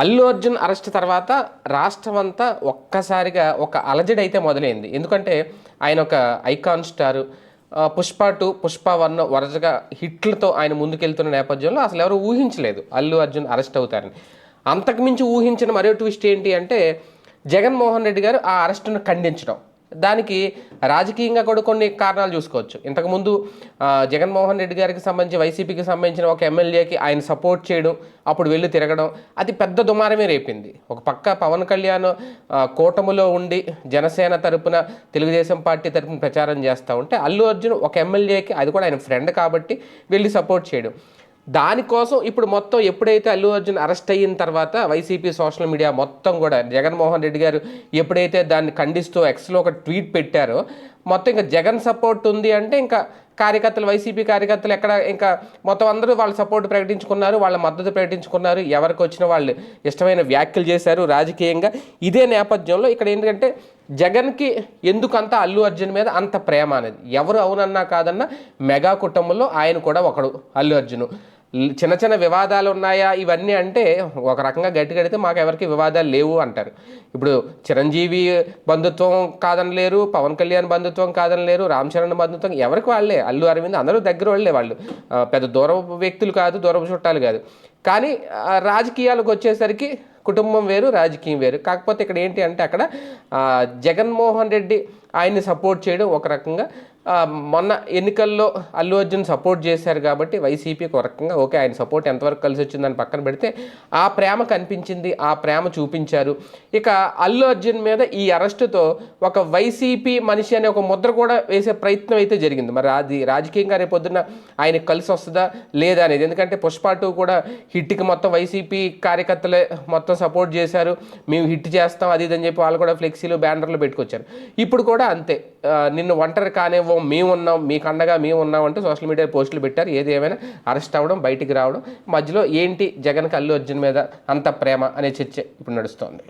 Allu Arjun arrest తర్వాత రాష్ట్రం అంతా ఒక్కసారిగా ఒక అలజడి అయితే మొదలైంది. ఎందుకంటే ఆయన ఒక ఐకాన్ స్టారు. పుష్ప 2, పుష్ప 1 వరుసగా హిట్లతో ఆయన ముందుకెళ్తున్న నేపథ్యంలో అసలు ఎవరు ఊహించలేదు అల్లు అర్జున్ అరెస్ట్ అవుతారని. అంతకుమించి ఊహించిన మరో ట్విస్ట్ ఏంటి అంటే జగన్మోహన్ రెడ్డి గారు ఆ అరెస్టును ఖండించడం. దానికి రాజకీయంగా కూడా కొన్ని కారణాలు చూసుకోవచ్చు. ఇంతకుముందు జగన్మోహన్ రెడ్డి గారికి సంబంధించి వైసీపీకి సంబంధించిన ఒక ఎమ్మెల్యేకి ఆయన సపోర్ట్ చేయడం, అప్పుడు వెళ్ళి తిరగడం, అది పెద్ద దుమారమే రేపింది. ఒక పక్క పవన్ కళ్యాణ్ కూటమిలో ఉండి జనసేన తరపున, తెలుగుదేశం పార్టీ తరపున ప్రచారం చేస్తూ ఉంటే అల్లు అర్జున్ ఒక ఎమ్మెల్యేకి, అది కూడా ఆయన ఫ్రెండ్ కాబట్టి, వెళ్ళి సపోర్ట్ చేయడం. దానికోసం ఇప్పుడు మొత్తం ఎప్పుడైతే అల్లు అర్జున్ అరెస్ట్ అయిన తర్వాత వైసీపీ సోషల్ మీడియా మొత్తం కూడా జగన్మోహన్ రెడ్డి గారు ఎప్పుడైతే దాన్ని ఖండిస్తూ ఎక్స్లో ఒక ట్వీట్ పెట్టారో, మొత్తం ఇంకా జగన్ సపోర్ట్ ఉంది అంటే ఇంకా కార్యకర్తలు, వైసీపీ కార్యకర్తలు ఎక్కడ ఇంకా మొత్తం అందరూ వాళ్ళ సపోర్ట్ ప్రకటించుకున్నారు, వాళ్ళ మద్దతు ప్రకటించుకున్నారు, ఎవరికి వచ్చిన వాళ్ళు ఇష్టమైన వ్యాఖ్యలు చేశారు రాజకీయంగా. ఇదే నేపథ్యంలో ఇక్కడ ఏంటంటే జగన్కి ఎందుకంత అల్లు అర్జున్ మీద అంత ప్రేమ అనేది, ఎవరు అవునన్నా కాదన్నా మెగా కుటుంబంలో ఆయన కూడా ఒకడు అల్లు అర్జున్. చిన్న చిన్న వివాదాలు ఉన్నాయా ఇవన్నీ అంటే ఒక రకంగా గట్టి కడితే మాకు ఎవరికి వివాదాలు లేవు అంటారు. ఇప్పుడు చిరంజీవి బంధుత్వం కాదనలేరు, పవన్ కళ్యాణ్ బంధుత్వం కాదనలేరు, రామ్ చరణ్ బంధుత్వం ఎవరికి వాళ్ళే, అల్లు అరవింద్ అందరూ దగ్గర వాళ్ళే, వాళ్ళు పెద్ద దూరపు వ్యక్తులు కాదు, దూరపు చుట్టాలు కాదు. కానీ రాజకీయాలకు వచ్చేసరికి కుటుంబం వేరు, రాజకీయం వేరు. కాకపోతే ఇక్కడ ఏంటి అంటే అక్కడ జగన్మోహన్ రెడ్డి ఆయన్ని సపోర్ట్ చేయడం ఒక రకంగా, మొన్న ఎన్నికల్లో అల్లు అర్జున్ సపోర్ట్ చేశారు కాబట్టి వైసీపీకి ఒక రకంగా ఓకే, ఆయన సపోర్ట్ ఎంతవరకు కలిసి వచ్చిందని పక్కన పెడితే ఆ ప్రేమ కనిపించింది, ఆ ప్రేమ చూపించారు. ఇక అల్లు అర్జున్ మీద ఈ అరెస్టుతో ఒక వైసీపీ మనిషి అనే ఒక ముద్ర కూడా వేసే ప్రయత్నం అయితే జరిగింది. మరి అది రాజకీయంగా రేపొద్దున ఆయనకు కలిసి వస్తుందా లేదా అనేది. ఎందుకంటే పుష్ప 2 కూడా హిట్కి మొత్తం వైసీపీ కార్యకర్తలే మొత్తం సపోర్ట్ చేశారు, మేము హిట్ చేస్తాం అది ఇదని చెప్పి వాళ్ళు కూడా ఫ్లెక్సీలు, బ్యానర్లు పెట్టుకొచ్చారు. ఇప్పుడు కూడా అంతే, నిన్ను ఒంటరి కానివ్వం, మేమున్నాం, మీకు అండగా మేము ఉన్నాం అంటూ సోషల్ మీడియా పోస్టులు పెట్టారు. ఏది ఏమైనా అరెస్ట్ అవ్వడం, బయటికి రావడం, మధ్యలో ఏంటి జగన్కి అల్లు అర్జున్ మీద అంత ప్రేమ అనే చర్చ ఇప్పుడు నడుస్తోంది.